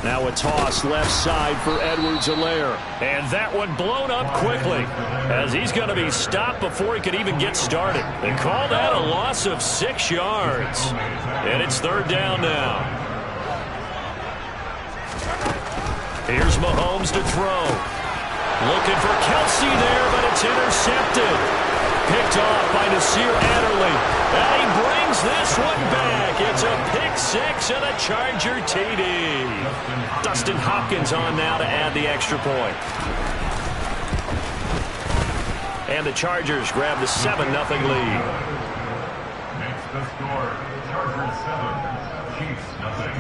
Now a toss left side for Edwards-Helaire. And that one blown up quickly as he's going to be stopped before he could even get started. They call that a loss of 6 yards. And it's 3rd down now. Here's Mahomes to throw. Looking for Kelsey there, but it's intercepted. Picked off by Nasir Adderley. And he brings this one back. It's a pick 6 and a Charger TD. Dustin Hopkins on now to add the extra point. And the Chargers grab the 7-0 lead. Makes the score. Chargers 7, Chiefs 0.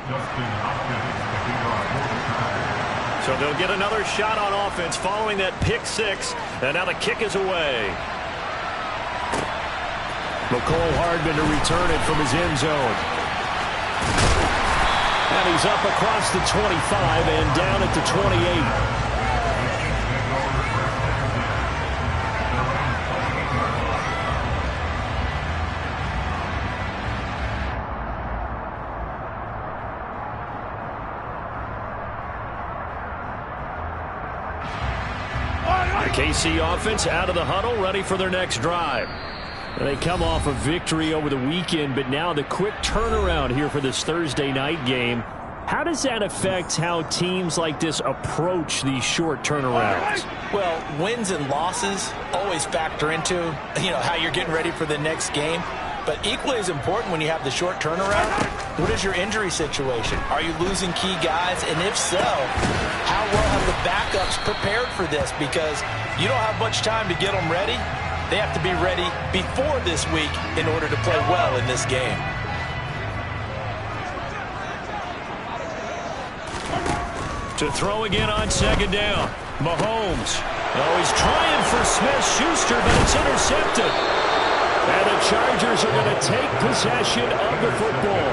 Dustin Hopkins picking off. So they'll get another shot on offense following that pick 6. And now the kick is away. McCole Hardman to return it from his end zone. And he's up across the 25 and down at the 28. KC offense out of the huddle, ready for their next drive. They come off a victory over the weekend, but now the quick turnaround here for this Thursday night game. How does that affect how teams like this approach these short turnarounds? Well, wins and losses always factor into, how you're getting ready for the next game. But equally as important when you have the short turnaround, what is your injury situation? Are you losing key guys? And if so, how well have the backups prepared for this? Because you don't have much time to get them ready. They have to be ready before this week in order to play well in this game. To throw again on 2nd down. Mahomes. Oh, he's trying for Smith-Schuster, but it's intercepted. And the Chargers are going to take possession of the football.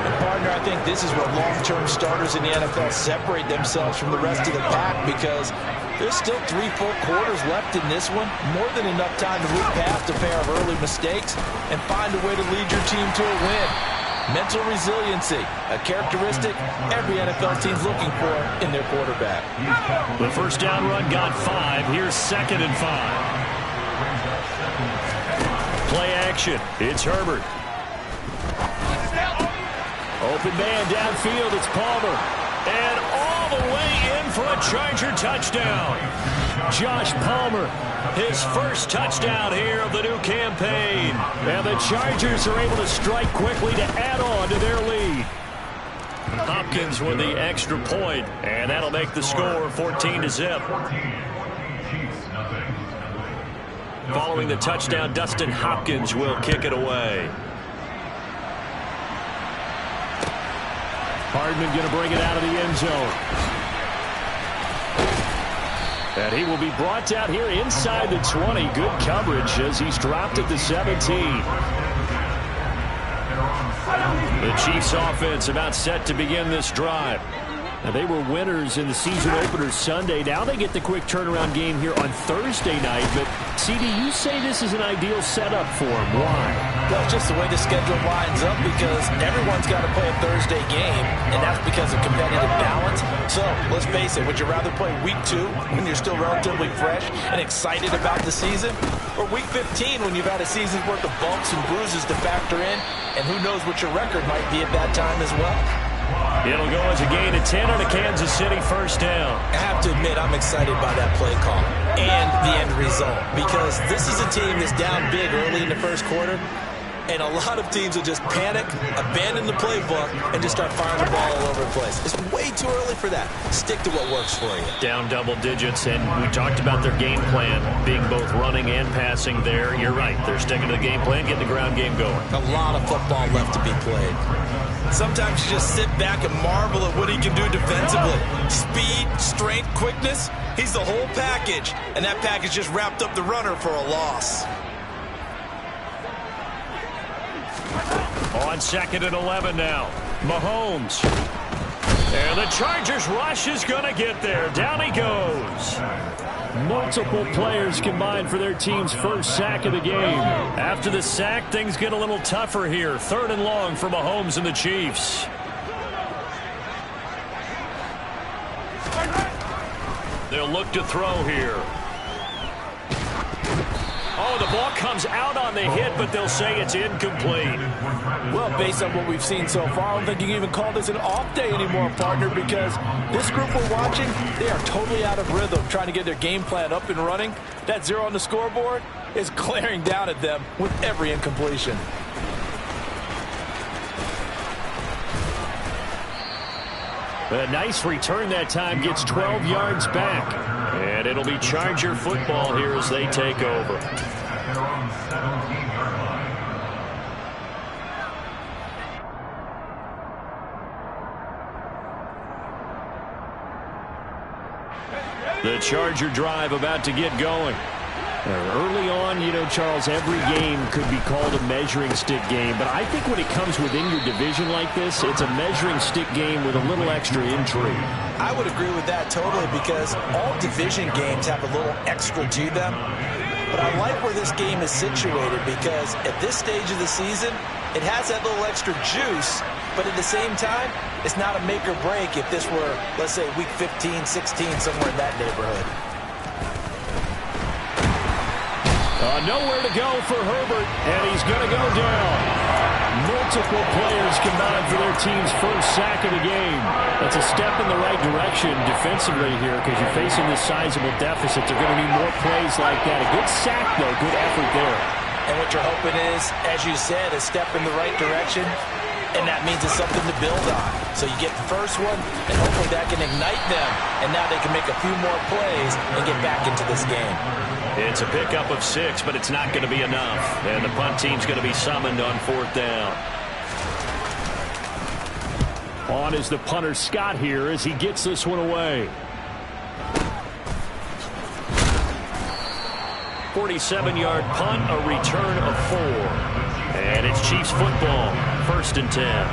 And partner, I think this is where long-term starters in the NFL separate themselves from the rest of the pack, because there's still 3 full quarters left in this one. More than enough time to move past a pair of early mistakes and find a way to lead your team to a win. Mental resiliency, a characteristic every NFL team's looking for in their quarterback. The first down run got 5. Here's 2nd and 5. Play action. It's Herbert. Open man downfield. It's Palmer. And all the way in for a Charger touchdown. Josh Palmer, his first touchdown here of the new campaign. And the Chargers are able to strike quickly to add on to their lead. Hopkins with the extra point, and that'll make the score 14-0. Following the touchdown, Dustin Hopkins will kick it away. Hardman going to bring it out of the end zone. And he will be brought down here inside the 20. Good coverage as he's dropped at the 17. The Chiefs offense about set to begin this drive. Now, they were winners in the season opener Sunday. Now they get the quick turnaround game here on Thursday night. But, CD, you say this is an ideal setup for them. Why? Well, it's just the way the schedule lines up, because everyone's got to play a Thursday game, and that's because of competitive balance. So, let's face it, would you rather play Week 2 when you're still relatively fresh and excited about the season, or Week 15 when you've had a season's worth of bumps and bruises to factor in, and who knows what your record might be at that time as well? It'll go as a gain of 10 on a Kansas City first down. I have to admit, I'm excited by that play call and the end result, because this is a team that's down big early in the first quarter, and a lot of teams will just panic, abandon the playbook, and just start firing the ball all over the place. It's way too early for that. Stick to what works for you. Down double digits, and we talked about their game plan being both running and passing there. You're right. They're sticking to the game plan, getting the ground game going. A lot of football left to be played. Sometimes you just sit back and marvel at what he can do defensively. Speed, strength, quickness. He's the whole package, and that package just wrapped up the runner for a loss. On 2nd and 11 now. Mahomes. And the Chargers rush is going to get there. Down he goes. Multiple players combined for their team's first sack of the game. After the sack, things get a little tougher here. 3rd and long for Mahomes and the Chiefs. They'll look to throw here. Oh, the ball comes out on the hit, but they'll say it's incomplete. Well, based on what we've seen so far, I don't think you can even call this an off day anymore, partner, because this group we're watching, they are totally out of rhythm, trying to get their game plan up and running. That 0 on the scoreboard is glaring down at them with every incompletion. A nice return that time, gets 12 yards back. And it'll be Charger football here as they take over. At their own 17-yard line. The Charger drive about to get going. Early on, you know, Charles, every game could be called a measuring stick game. But I think when it comes within your division like this, it's a measuring stick game with a little extra intrigue. I would agree with that totally, because all division games have a little extra to them. But I like where this game is situated, because at this stage of the season, it has that little extra juice. But at the same time, it's not a make or break if this were, let's say, week 15, 16, somewhere in that neighborhood. Nowhere to go for Herbert, and he's going to go down. Multiple players combined for their team's first sack of the game. That's a step in the right direction defensively here, because you're facing this sizable deficit. They're going to need more plays like that. A good sack, though. Good effort there. And what you're hoping is, as you said, a step in the right direction, and that means it's something to build on. So you get the first one, and hopefully that can ignite them, and now they can make a few more plays and get back into this game. It's a pickup of 6, but it's not going to be enough. And the punt team's going to be summoned on 4th down. On is the punter Scott here as he gets this one away. 47-yard punt, a return of 4. And it's Chiefs football, 1st and 10.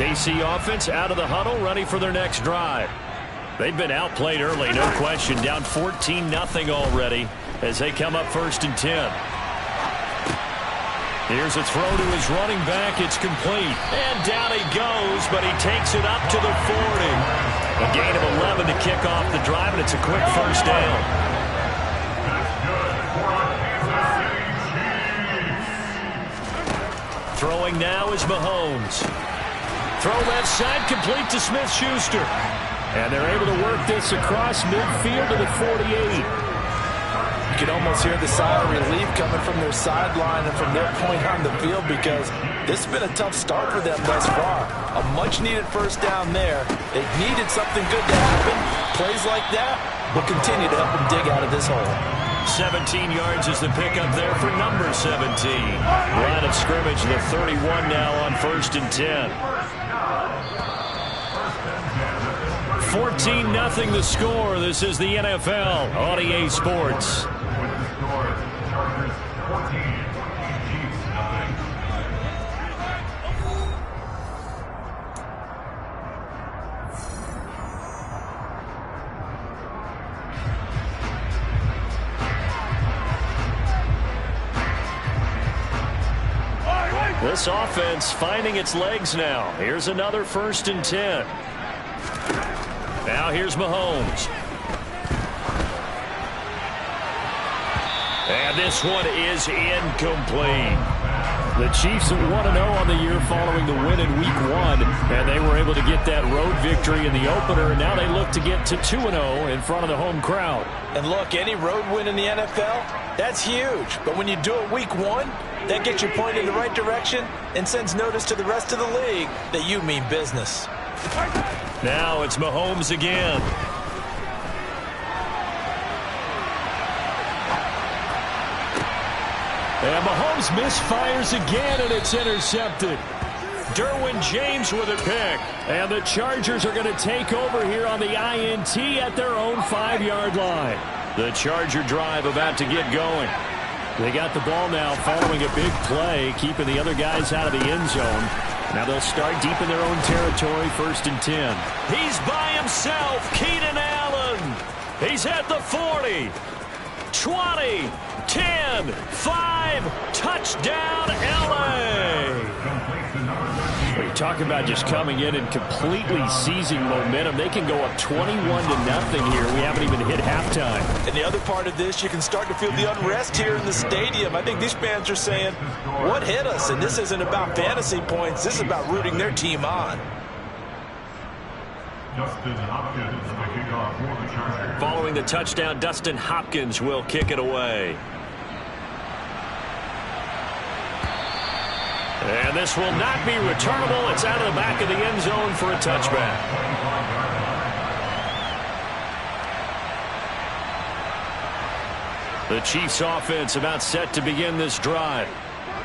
KC offense out of the huddle, ready for their next drive. They've been outplayed early, no question. Down 14-0 already as they come up 1st and 10. Here's a throw to his running back. It's complete. And down he goes, but he takes it up to the 40. A gain of 11 to kick off the drive, and it's a quick 1st down. Throwing now is Mahomes. Throw left side, complete to Smith-Schuster. And they're able to work this across midfield to the 48. You can almost hear the sigh of relief coming from their sideline and from their point on the field, because this has been a tough start for them thus far. A much-needed 1st down there. They needed something good to happen. Plays like that will continue to help them dig out of this hole. 17 yards is the pickup there for number 17. Line of scrimmage, the 31 now on 1st and 10. 14-0 the score. This is the NFL on EA Sports. With the score, Chargers 14, Chiefs nothing. This offense finding its legs now. Here's another 1st and 10. Now here's Mahomes. And this one is incomplete. The Chiefs are 1-0 on the year following the win in Week 1, and they were able to get that road victory in the opener, and now they look to get to 2-0 in front of the home crowd. And look, any road win in the NFL, that's huge. But when you do it Week 1, that gets you pointed in the right direction and sends notice to the rest of the league that you mean business. Now it's Mahomes again. And Mahomes misfires again, and it's intercepted. Derwin James with a pick. And the Chargers are going to take over here on the INT at their own 5-yard line. The Charger drive about to get going. They got the ball now following a big play, keeping the other guys out of the end zone. Now they'll start deep in their own territory, 1st and 10. He's by himself, Keenan Allen. He's at the 40, 20, 10, 5, touchdown, L.A. Well, you talk about just coming in and completely seizing momentum. They can go up 21-0 here. We haven't even hit halftime. And the other part of this, you can start to feel the unrest here in the stadium. I think these fans are saying, what hit us? And this isn't about fantasy points. This is about rooting their team on. Dustin Hopkins, the kickoff for the Chargers. Following the touchdown, Dustin Hopkins will kick it away. And this will not be returnable. It's out of the back of the end zone for a touchback. The Chiefs offense about set to begin this drive.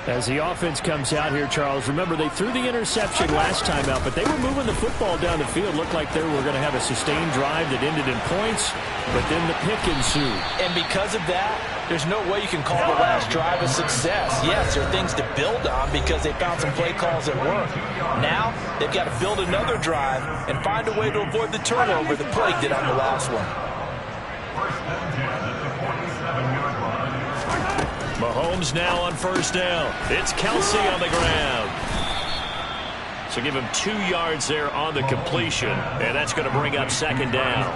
As the offense comes out here, Charles, remember they threw the interception last time out, but they were moving the football down the field. Looked like they were going to have a sustained drive that ended in points, but then the pick ensued. And because of that, there's no way you can call the last drive a success. Yes, there are things to build on because they found some play calls that work. Now, they've got to build another drive and find a way to avoid the turnover that plagued it on the last one. Mahomes now on 1st down. It's Kelsey on the ground. So give him 2 yards there on the completion, and that's going to bring up 2nd down.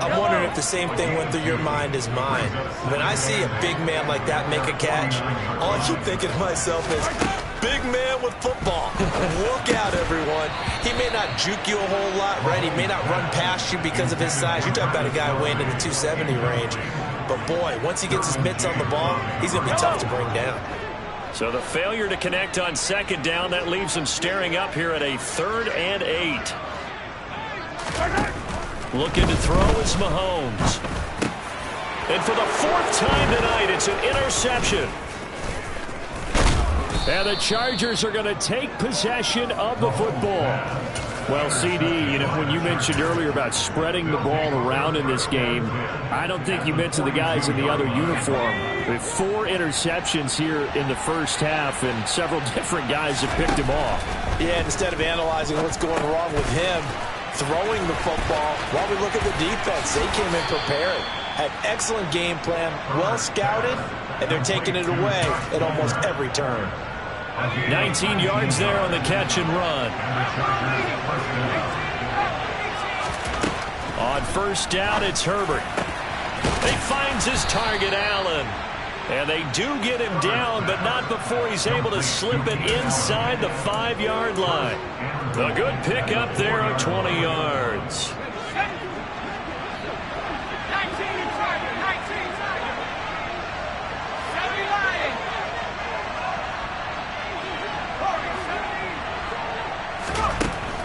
I'm wondering if the same thing went through your mind as mine. When I see a big man like that make a catch, all I keep thinking to myself is, big man with football. Look out, everyone. He may not juke you a whole lot, right? He may not run past you because of his size. You're talking about a guy weighing in the 270 range. But, boy, once he gets his mitts on the ball, he's going to be tough to bring down. So the failure to connect on 2nd down, that leaves him staring up here at a 3rd and 8. Looking to throw is Mahomes. And for the 4th time tonight, it's an interception. And the Chargers are going to take possession of the football. Well, CD, you know, when you mentioned earlier about spreading the ball around in this game, I don't think you mentioned the guys in the other uniform. With 4 interceptions here in the first half, and several different guys have picked him off. Yeah, instead of analyzing what's going wrong with him, throwing the football, while we look at the defense, they came in prepared. Had excellent game plan, well scouted, and they're taking it away at almost every turn. 19 yards there on the catch and run. On 1st down, it's Herbert. He finds his target, Allen. And they do get him down, but not before he's able to slip it inside the 5-yard line. A good pickup there of 20 yards.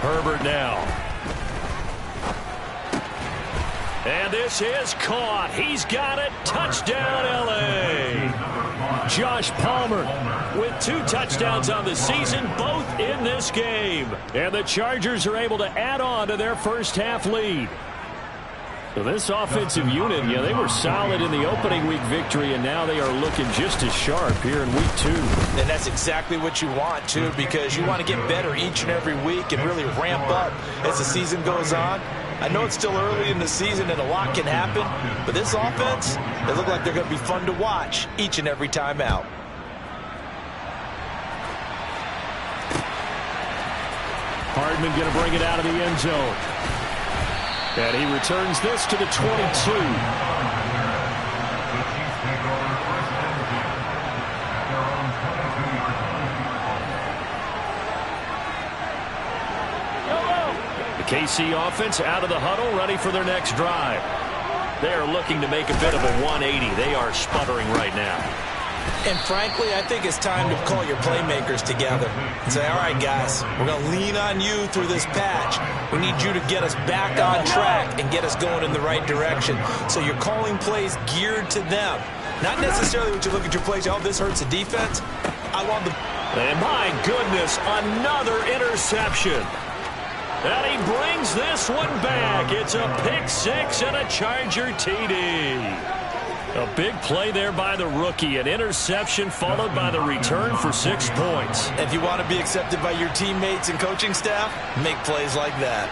Herbert now. And this is caught. He's got it. Touchdown, L.A. Josh Palmer with 2 touchdowns on the season, both in this game. And the Chargers are able to add on to their first half lead. So this offensive unit, yeah, they were solid in the opening week victory, and now they are looking just as sharp here in week 2. And that's exactly what you want, too, because you want to get better each and every week and really ramp up as the season goes on. I know it's still early in the season and a lot can happen, but this offense, they look like they're going to be fun to watch each and every time out. Hardman going to bring it out of the end zone. And he returns this to the 22. The KC offense out of the huddle, ready for their next drive. They are looking to make a bit of a 180. They are sputtering right now. And frankly, I think it's time to call your playmakers together and say, all right, guys, we're going to lean on you through this patch. We need you to get us back on track and get us going in the right direction. So you're calling plays geared to them. Not necessarily when you look at your plays, oh, this hurts the defense. I want the... And my goodness, another interception. And he brings this one back. It's a pick 6 and a Charger TD. A big play there by the rookie. An interception followed by the return for 6 points. If you want to be accepted by your teammates and coaching staff, make plays like that.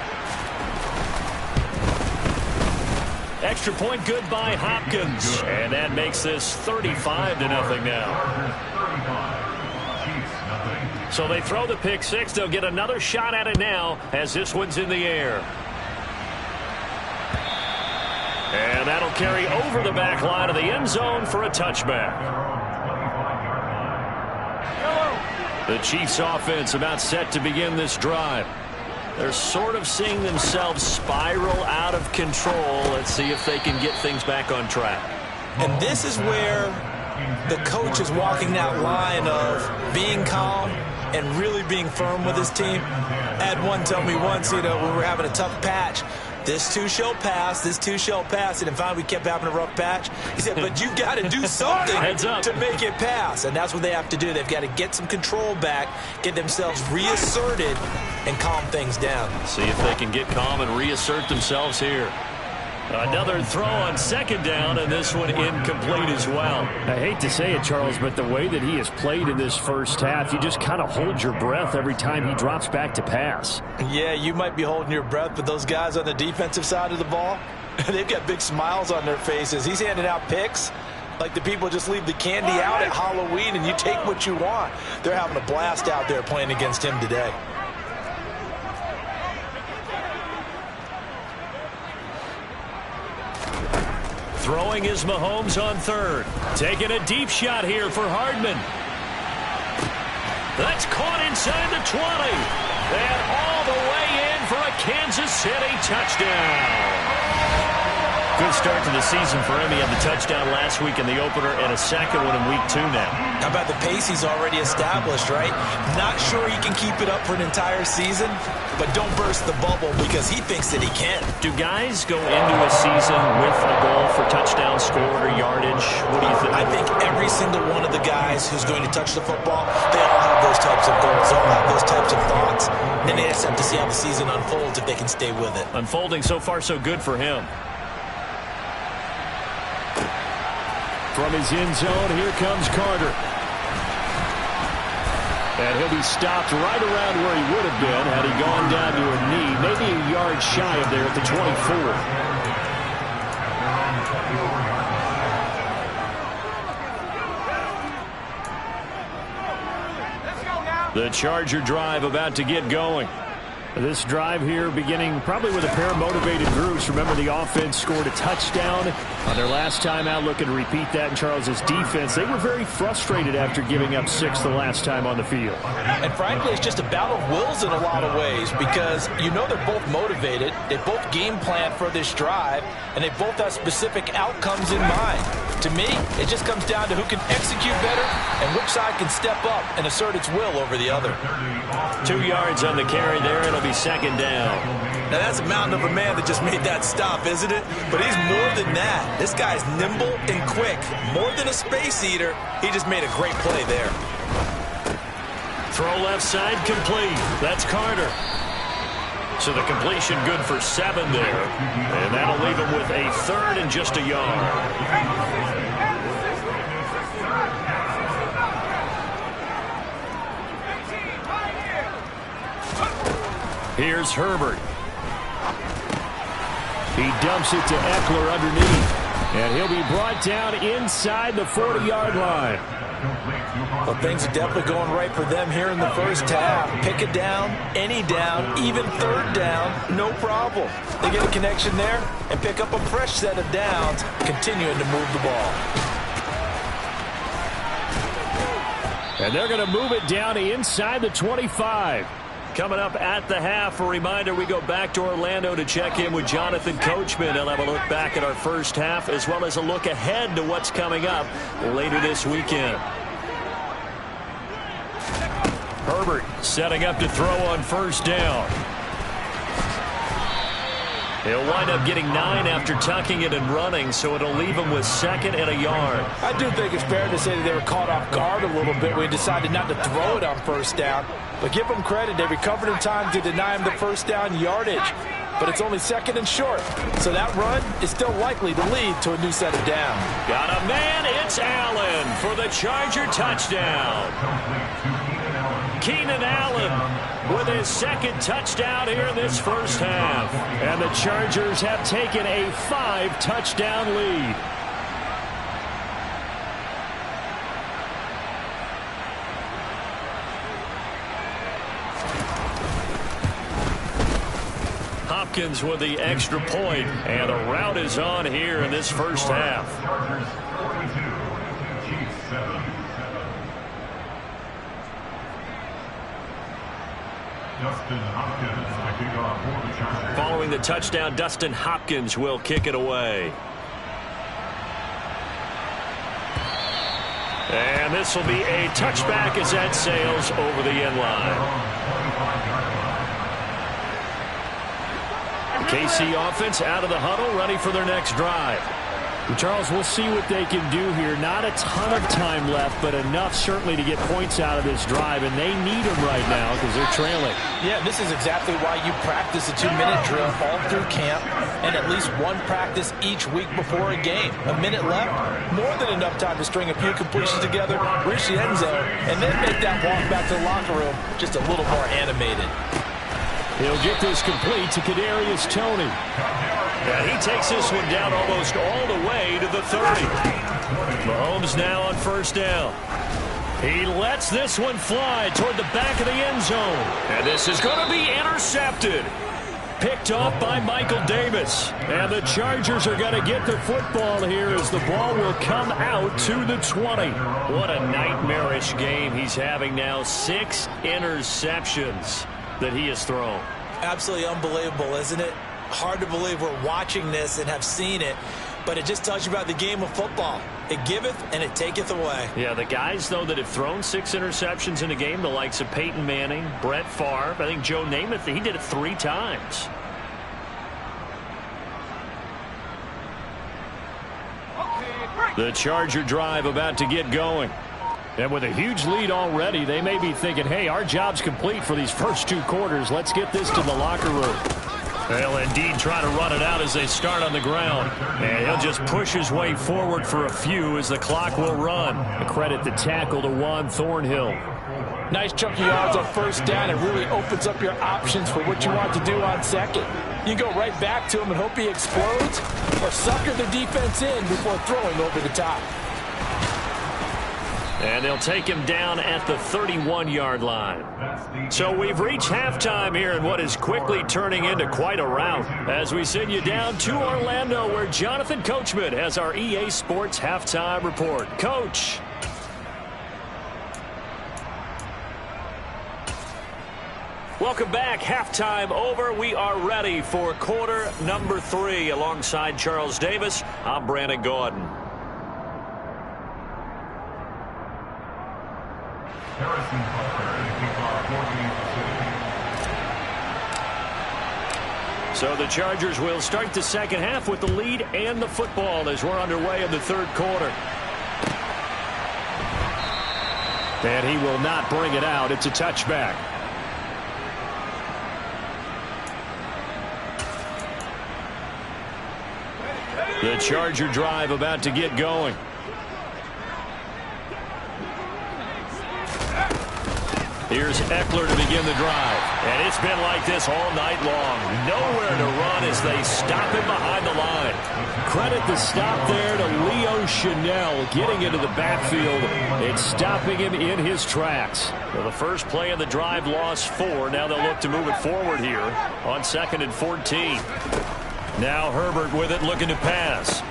Extra point good by Hopkins. And that makes this 35-0 now. So they throw the pick six. They'll get another shot at it now as this one's in the air. And that'll carry over the back line of the end zone for a touchback. The Chiefs offense about set to begin this drive. They're sort of seeing themselves spiral out of control. Let's see if they can get things back on track. And this is where the coach is walking that line of being calm and really being firm with his team. I had one tell me once, when we were having a tough patch, this too shall pass, this too shall pass. And finally we kept having a rough patch. He said, but you got to do something to make it pass. And that's what they have to do. They've got to get some control back, get themselves reasserted, and calm things down. See if they can get calm and reassert themselves here. Another throw on second down, and this one incomplete as well. I hate to say it, Charles, but the way that he has played in this first half, you just kind of hold your breath every time he drops back to pass. Yeah, you might be holding your breath, but those guys on the defensive side of the ball, they've got big smiles on their faces. He's handing out picks like the people just leave the candy out at Halloween and you take what you want. They're having a blast out there playing against him today. Throwing is Mahomes on third. Taking a deep shot here for Hardman. That's caught inside the 20. And all the way in for a Kansas City touchdown. Good start to the season for him. He had the touchdown last week in the opener and a second one in week 2 now. How about the pace he's already established, right? Not sure he can keep it up for an entire season, but don't burst the bubble because he thinks that he can. Do guys go into a season with a goal for touchdown scored or yardage? What do you think? I think every single one of the guys who's going to touch the football, they all have those types of goals. They all have those types of thoughts. And they just have to see how the season unfolds if they can stay with it. Unfolding so far so good for him. From his end zone, here comes Carter. And he'll be stopped right around where he would have been had he gone down to a knee, maybe a yard shy of there at the 24. The Charger drive about to get going. This drive here beginning probably with a pair of motivated groups. Remember, the offense scored a touchdown on their last time out. Looking to repeat that in Charles's defense. They were very frustrated after giving up 6 the last time on the field. And frankly, it's just a battle of wills in a lot of ways because they're both motivated. They both game plan for this drive, and they both have specific outcomes in mind. To me, it just comes down to who can execute better and which side can step up and assert its will over the other. 2 yards on the carry there. It'll be second down. Now, that's a mountain of a man that just made that stop, isn't it? But he's more than that. This guy's nimble and quick. More than a space eater, he just made a great play there. Throw left side complete. That's Carter. So the completion good for 7 there. And that'll leave him with a third and just a yard. Here's Herbert. He dumps it to Eckler underneath. And he'll be brought down inside the 40-yard line. Well, things are definitely going right for them here in the first half. Pick a down, any down, even third down, no problem. They get a connection there and pick up a fresh set of downs, continuing to move the ball. And they're going to move it down to inside the 25. Coming up at the half, a reminder, we go back to Orlando to check in with Jonathan Coachman. He'll have a look back at our first half as well as a look ahead to what's coming up later this weekend. Herbert setting up to throw on first down. He'll wind up getting 9 after tucking it and running, so it'll leave him with second and a yard. I do think it's fair to say that they were caught off guard a little bit when he decided not to throw it on first down. But give them credit, they recovered in time to deny him the first down yardage. but it's only second and short. So that run is still likely to lead to a new set of downs. Got a man, it's Allen for the Charger touchdown. Keenan Allen with his second touchdown here in this first half. And the Chargers have taken a 5-touchdown lead. Hopkins with the extra point, and the route is on here in this first half. Chargers 42, Chiefs 7. Dustin Hopkins, the kickoff for the Chargers. Following the touchdown, Dustin Hopkins will kick it away. And this will be a touchback as that sails over the end line. KC offense out of the huddle, ready for their next drive. Charles, we'll see what they can do here. Not a ton of time left, but enough certainly to get points out of this drive, and they need them right now because they're trailing. Yeah, this is exactly why you practice a 2-minute drill all through camp and at least one practice each week before a game. A minute left, more than enough time to string a few completions together, reach the end zone, and then make that walk back to the locker room just a little more animated. He'll get this complete to Kadarius Toney. And he takes this one down almost all the way to the 30. Mahomes now on first down. He lets this one fly toward the back of the end zone. And this is going to be intercepted. Picked off by Michael Davis. And the Chargers are going to get the football here as the ball will come out to the 20. What a nightmarish game he's having now. 6 interceptions that he has thrown. Absolutely unbelievable, isn't it? Hard to believe we're watching this and have seen it, but it just tells you about the game of football. It giveth and it taketh away. Yeah, the guys, though, that have thrown 6 interceptions in a game, the likes of Peyton Manning, Brett Favre, I think Joe Namath, he did it 3 times. The Charger drive about to get going. And with a huge lead already, they may be thinking, hey, our job's complete for these first 2 quarters. Let's get this to the locker room. They'll indeed try to run it out as they start on the ground. And he'll just push his way forward for a few as the clock will run. A credit the tackle to Juan Thornhill. Nice chunky yards on first down. It really opens up your options for what you want to do on second. You go right back to him and hope he explodes, or sucker the defense in before throwing over the top. And they'll take him down at the 31-yard line. So we've reached halftime here in what is quickly turning into quite a rout as we send you down to Orlando where Jonathan Coachman has our EA Sports halftime report. Coach. Welcome back. Halftime over. We are ready for quarter number 3 alongside Charles Davis. I'm Brandon Gordon. So the Chargers will start the second half with the lead and the football as we're underway in the third quarter. And he will not bring it out. It's a touchback. The Charger drive about to get going. Here's Eckler to begin the drive. And it's been like this all night long. Nowhere to run as they stop him behind the line. Credit the stop there to Leo Chanel getting into the backfield and stopping him in his tracks. Well, the first play of the drive lost 4. Now they'll look to move it forward here on 2nd and 14. Now Herbert with it looking to pass.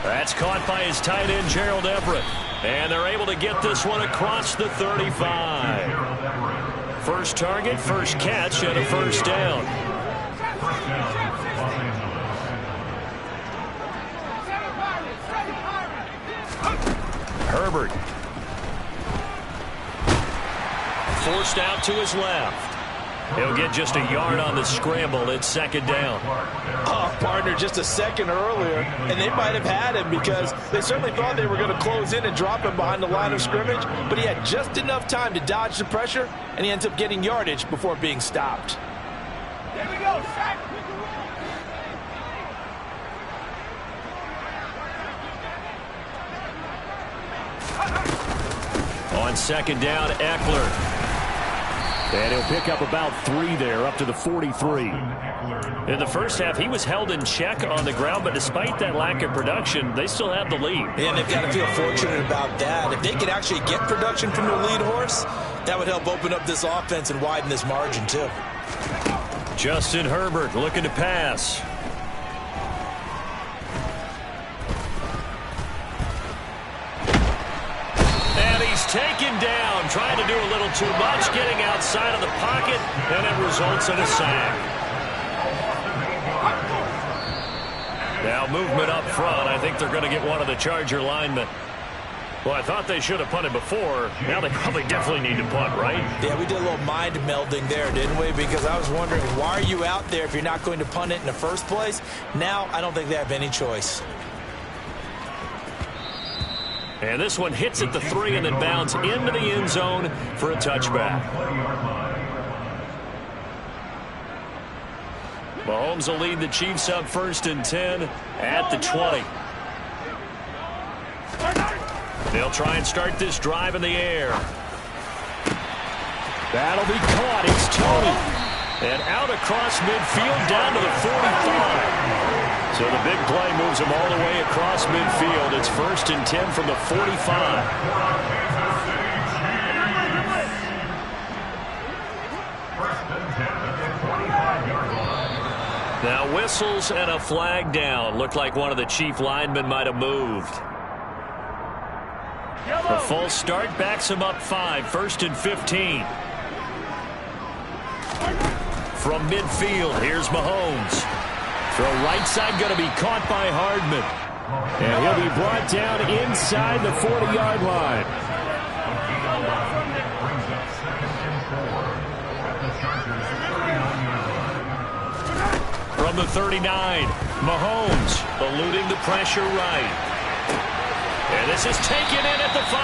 That's caught by his tight end, Gerald Everett. And they're able to get this one across the 35. First target, first catch, and a first down. Herbert. Forced out to his left. He'll get just a yard on the scramble. It's second down. Oh, partner, just a second earlier, and they might have had him because they certainly thought they were going to close in and drop him behind the line of scrimmage, but he had just enough time to dodge the pressure, and he ends up getting yardage before being stopped. Here we go, Shaq. On second down, Eckler. And he'll pick up about 3 there, up to the 43. In the first half, he was held in check on the ground, but despite that lack of production, they still have the lead. And they've got to feel fortunate about that. If they could actually get production from their lead horse, that would help open up this offense and widen this margin too. Justin Herbert looking to pass. And he's taken down, trying to do a little too much, getting outside of the pocket, and it results in a sack. Now movement up front. I think they're going to get one of the Charger linemen. Well, I thought they should have punted before. Now they probably definitely need to punt, right? Yeah, we did a little mind melding there, didn't we? Because I was wondering, why are you out there if you're not going to punt it in the first place? Now I don't think they have any choice. And this one hits at the 3 and then bounds into the end zone for a touchback. Mahomes will lead the Chiefs up 1st and 10 at the 20. They'll try and start this drive in the air. That'll be caught. It's Tony. And out across midfield down to the 45. So the big play moves him all the way across midfield. It's 1st and 10 from the 45. Now whistles and a flag down. Looked like one of the Chief linemen might have moved. The false start backs him up 5. 1st and 15. From midfield, here's Mahomes. Throw right side going to be caught by Hardman. And he'll be brought down inside the 40-yard line. From the 39, Mahomes eluding the pressure right. And this is taken in at the 5.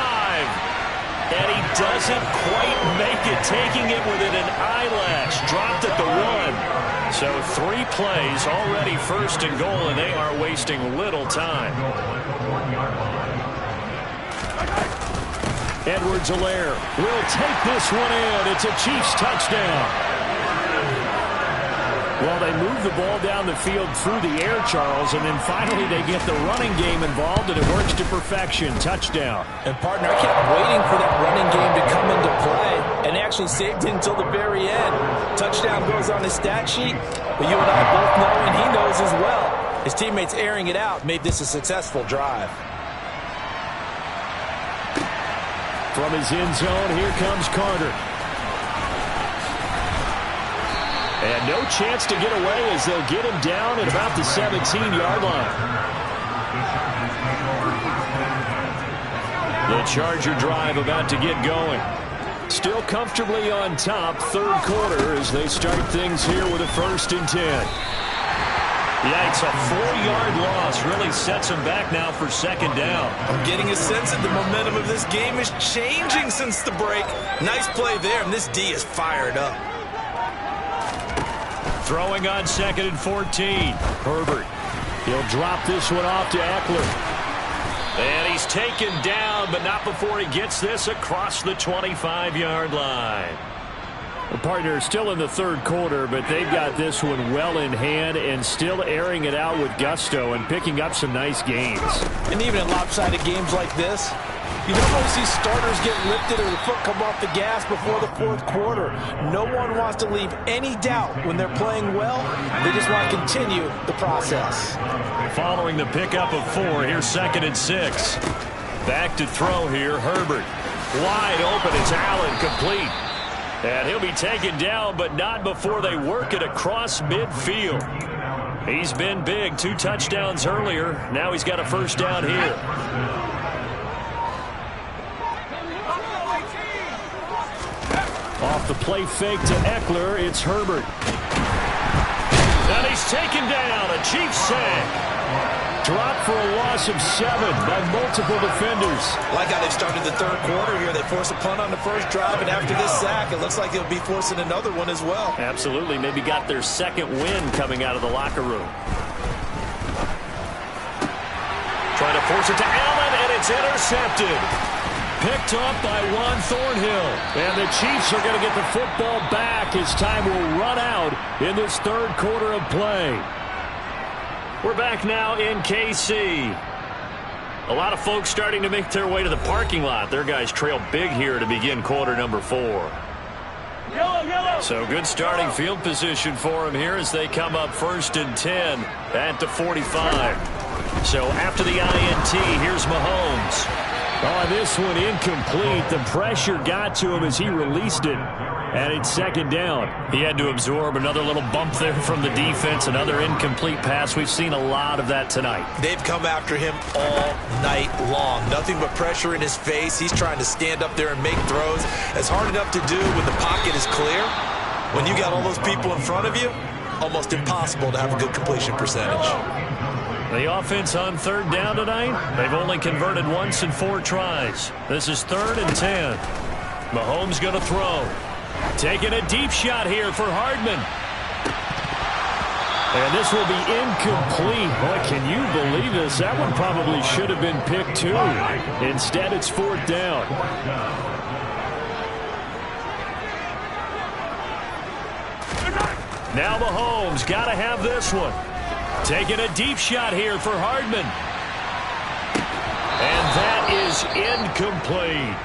And he doesn't quite make it, taking it within an eyelash. Dropped at the 1. So 3 plays, already 1st and goal, and they are wasting little time. Edwards-Helaire will take this one in. It's a Chiefs touchdown. Well, they move the ball down the field through the air, Charles, and then finally they get the running game involved, and it works to perfection. Touchdown. And, partner, I kept waiting for that running game to come into play, and they actually saved it until the very end. Touchdown goes on his stat sheet, but you and I both know, and he knows as well, his teammates airing it out made this a successful drive. From his end zone, here comes Carter. And no chance to get away as they'll get him down at about the 17-yard line. The Charger drive about to get going. Still comfortably on top, 3rd quarter as they start things here with a 1st and 10. Yikes, a 4-yard loss really sets him back now for 2nd down. I'm getting a sense that the momentum of this game is changing since the break. Nice play there, and this D is fired up. Throwing on 2nd and 14. Herbert. He'll drop this one off to Eckler. And he's taken down, but not before he gets this across the 25-yard line. The partner is still in the 3rd quarter, but they've got this one well in hand and still airing it out with gusto and picking up some nice gains. And even in lopsided games like this, you don't always see starters get lifted or the foot come off the gas before the 4th quarter. No one wants to leave any doubt when they're playing well. They just want to continue the process. Following the pickup of 4, here's 2nd and 6. Back to throw here, Herbert. Wide open, it's Allen, complete. And he'll be taken down, but not before they work it across midfield. He's been big, 2 touchdowns earlier. Now he's got a 1st down here. Off the play fake to Eckler, it's Herbert. And he's taken down, a Chiefs sack. Dropped for a loss of 7 by multiple defenders. Like how they started the 3rd quarter here. They force a punt on the 1st drive, and after this sack, it looks like they'll be forcing another one as well. Absolutely. Maybe got their 2nd win coming out of the locker room. Trying to force it to Allen, and it's intercepted. Picked up by Juan Thornhill. And the Chiefs are going to get the football back as time will run out in this third quarter of play. We're back now in KC. A lot of folks starting to make their way to the parking lot. Their guys trail big here to begin quarter number 4. So good starting field position for them here as they come up 1st and 10 at the 45. So after the INT, here's Mahomes. Oh, this one incomplete. The pressure got to him as he released it. And it's 2nd down. He had to absorb another little bump there from the defense, another incomplete pass. We've seen a lot of that tonight. They've come after him all night long. Nothing but pressure in his face. He's trying to stand up there and make throws. It's hard enough to do when the pocket is clear. When you got all those people in front of you, almost impossible to have a good completion percentage. The offense on 3rd down tonight, they've only converted once in 4 tries. This is 3rd and 10. Mahomes going to throw. Taking a deep shot here for Hardman. And this will be incomplete. Boy, can you believe this? That one probably should have been picked too. Instead, it's 4th down. Now Mahomes got to have this one. Taking a deep shot here for Hardman. And that is incomplete.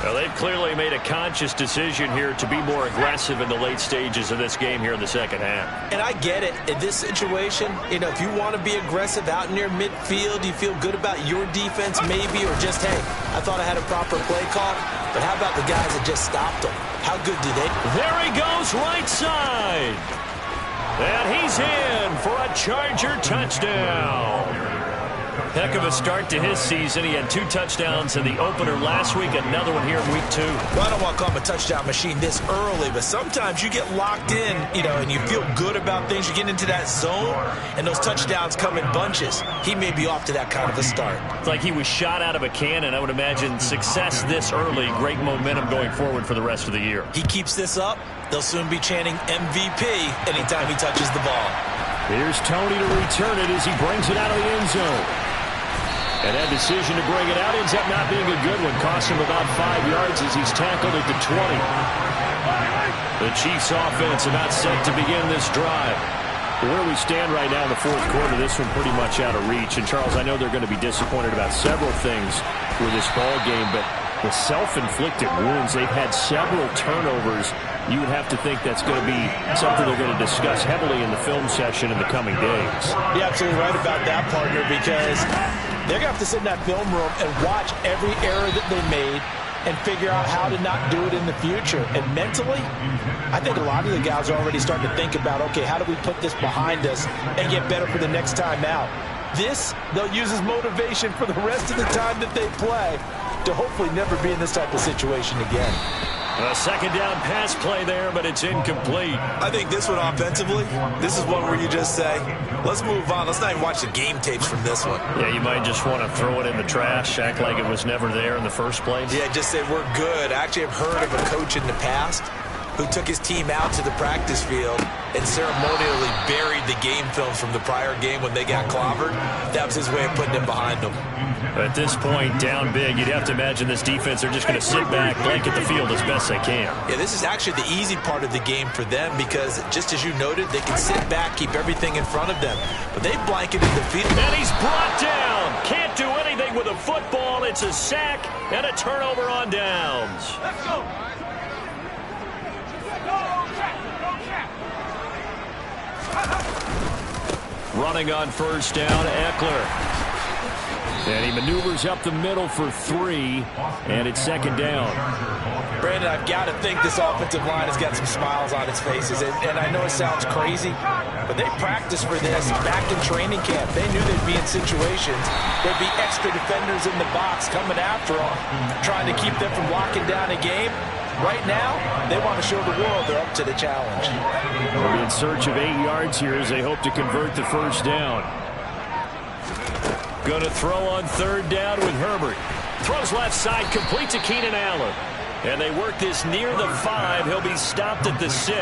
Well, they've clearly made a conscious decision here to be more aggressive in the late stages of this game here in the second half. And I get it. In this situation, if you want to be aggressive out near midfield, you feel good about your defense maybe, or just, hey, I thought I had a proper play call. But how about the guys that just stopped them? How good do they? There he goes, right side. And he's in for a Charger touchdown. Heck of a start to his season. He had 2 touchdowns in the opener last week, another one here in week 2. Well, I don't want to call him a touchdown machine this early, but sometimes you get locked in, and you feel good about things. You get into that zone, and those touchdowns come in bunches. He may be off to that kind of a start. It's like he was shot out of a cannon. I would imagine success this early, great momentum going forward for the rest of the year. He keeps this up, they'll soon be chanting MVP anytime he touches the ball. Here's Tony to return it as he brings it out of the end zone. And that decision to bring it out ends up not being a good one. Costs him about 5 yards as he's tackled at the 20. The Chiefs offense about set to begin this drive. Where we stand right now in the 4th quarter, this one pretty much out of reach. And, Charles, I know they're going to be disappointed about several things with this ball game, but the self-inflicted wounds, they've had several turnovers. You would have to think that's going to be something they're going to discuss heavily in the film session in the coming days. You're absolutely right about that, partner, because they're going to have to sit in that film room and watch every error that they made and figure out how to not do it in the future. And mentally, I think a lot of the guys are already starting to think about, okay, how do we put this behind us and get better for the next time out? This, they'll use as motivation for the rest of the time that they play to hopefully never be in this type of situation again. A 2nd down pass play there, but it's incomplete. I think this one offensively, this is one where you just say, let's move on. Let's not even watch the game tapes from this one. Yeah, you might just want to throw it in the trash, act like it was never there in the first place. Yeah, just say we're good. Actually, I've heard of a coach in the past who took his team out to the practice field and ceremonially buried the game films from the prior game when they got clobbered. That was his way of putting them behind them. At this point, down big, you'd have to imagine this defense, they're just going to sit back, blanket the field as best they can. Yeah, this is actually the easy part of the game for them because, just as you noted, they can sit back, keep everything in front of them. But they blanketed the field. And he's brought down. Can't do anything with a football. It's a sack and a turnover on downs. Let's go. Running on 1st down, Eckler. And he maneuvers up the middle for 3, and it's 2nd down. Brandon, I've got to think this offensive line has got some smiles on its faces. And I know it sounds crazy, but they practiced for this back in training camp. They knew they'd be in situations. There'd be extra defenders in the box coming after them, trying to keep them from locking down a game. Right now, they want to show the world they're up to the challenge. They'll be in search of 8 yards here as they hope to convert the 1st down. Going to throw on 3rd down with Herbert. Throws left side, complete to Keenan Allen. And they work this near the 5. He'll be stopped at the 6.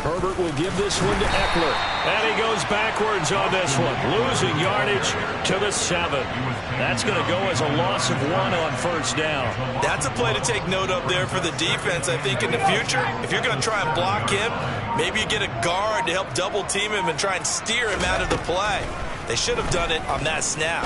Herbert will give this one to Eckler. And he goes backwards on this one, losing yardage to the 7. That's going to go as a loss of 1 on first down. That's a play to take note of there for the defense. I think in the future, if you're going to try and block him, maybe you get a guard to help double team him and try and steer him out of the play. They should have done it on that snap.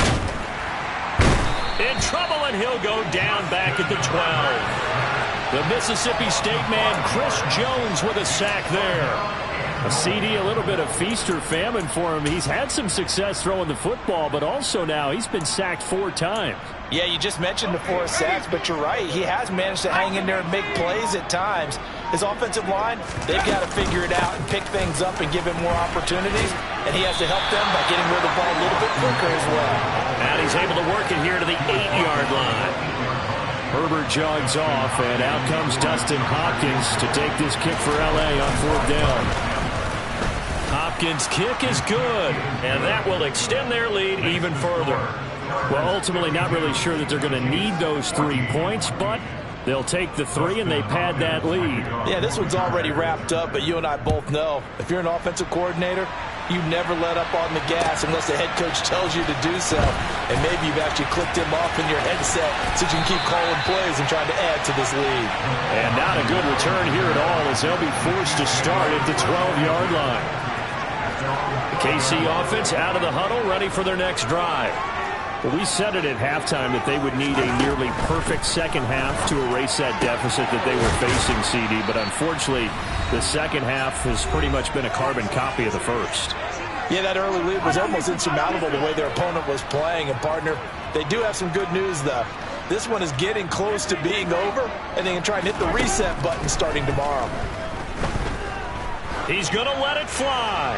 In trouble, and he'll go down back at the 12. The Mississippi State man, Chris Jones, with a sack there. A CD, a little bit of feast or famine for him. He's had some success throwing the football, but also now he's been sacked 4 times. Yeah, you just mentioned the 4 sacks, but you're right. He has managed to hang in there and make plays at times. His offensive line, they've got to figure it out and pick things up and give him more opportunities, and he has to help them by getting rid of the ball a little bit quicker as well. And he's able to work it here to the 8-yard line. Herbert jogs off, and out comes Dustin Hopkins to take this kick for L.A. on 4th down. Hopkins' kick is good, and that will extend their lead even further. Well, ultimately not really sure that they're going to need those 3 points, but they'll take the 3 and they pad that lead. Yeah, this one's already wrapped up, but you and I both know if you're an offensive coordinator, you never let up on the gas unless the head coach tells you to do so. And maybe you've actually clicked him off in your headset so you can keep calling plays and trying to add to this lead. And not a good return here at all as they'll be forced to start at the 12-yard line. The KC offense out of the huddle, ready for their next drive. Well, we said it at halftime that they would need a nearly perfect second half to erase that deficit that they were facing, CD. But unfortunately, the second half has pretty much been a carbon copy of the first. Yeah, that early lead was almost insurmountable the way their opponent was playing. And, partner, they do have some good news, though. This one is getting close to being over, and they can try and hit the reset button starting tomorrow. He's going to let it fly.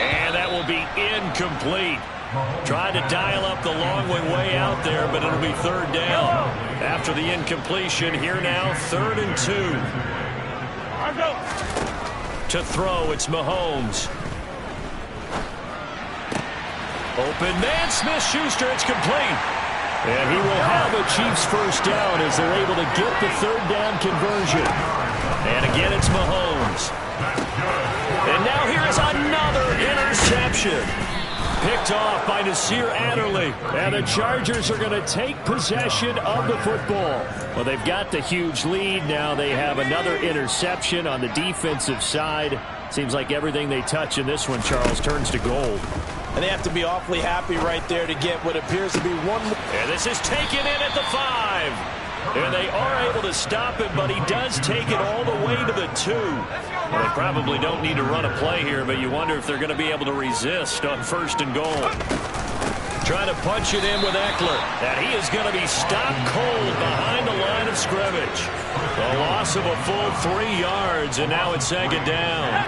And that will be incomplete. Trying to dial up the long way out there, but it'll be 3rd down. After the incompletion, here now, 3rd and 2. To throw, it's Mahomes. Open man, Smith-Schuster, it's complete. And he will have a Chiefs first down as they're able to get the 3rd down conversion. And again, it's Mahomes. And now here is another interception. Picked off by Nasir Adderley. And the Chargers are going to take possession of the football. Well, they've got the huge lead. Now they have another interception on the defensive side. Seems like everything they touch in this one, Charles, turns to gold. And they have to be awfully happy right there to get what appears to be one. And this is taken in at the 5. And they are able to stop him, but he does take it all the way to the 2. Well, they probably don't need to run a play here, but you wonder if they're going to be able to resist on 1st and goal. Trying to punch it in with Eckler. And he is going to be stopped cold behind the line of scrimmage. A loss of a full 3 yards, and now it's 2nd down.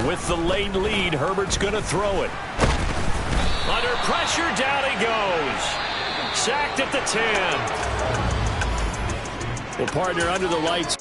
With the late lead, Herbert's going to throw it. Under pressure, down he goes. Sacked at the 10. Well, partner, under the lights.